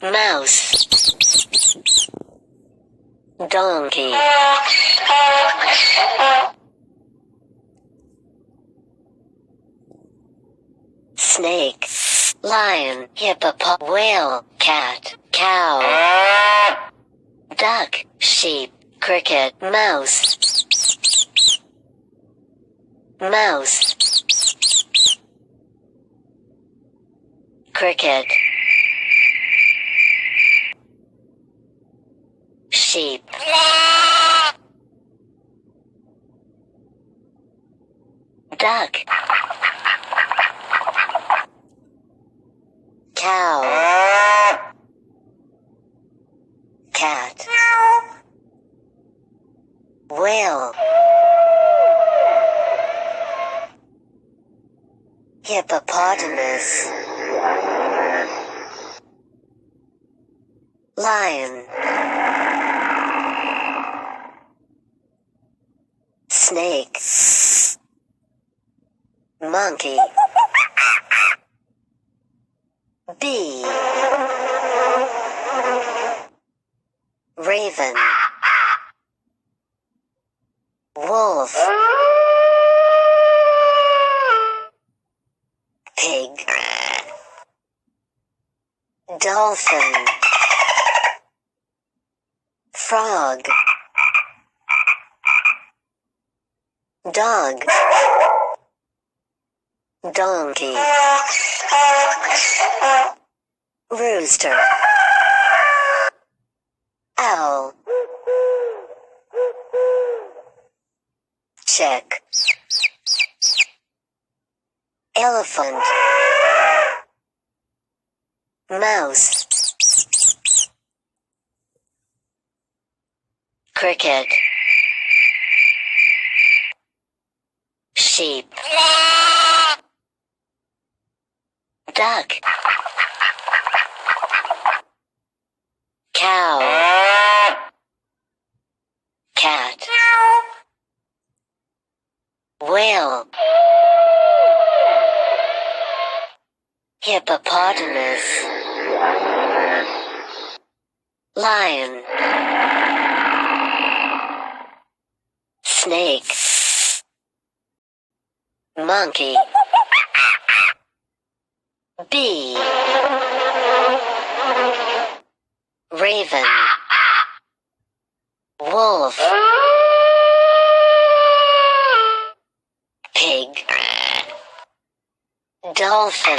mouse, donkey, snake, lion, hippopotamus, whale, cat, cow, duck, sheep, cricket, mouse, mouse, cricket, sheep, duck, cow, cat, whale, hippopotamus, lion, snake, monkey, bee, raven, wolf, pig, dolphin, frog, dog, donkey, rooster, owl, chick, elephant, mouse, cricket, sheep, duck, cow, cat, whale, hippopotamus, lion, snake, monkey, bee, raven, wolf, pig, dolphin,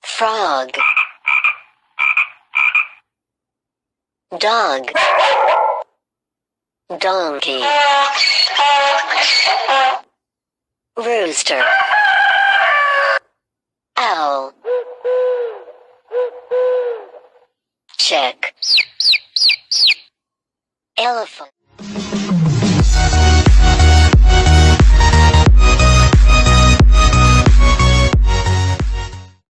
frog, dog, donkey, rooster, owl, chick, elephant.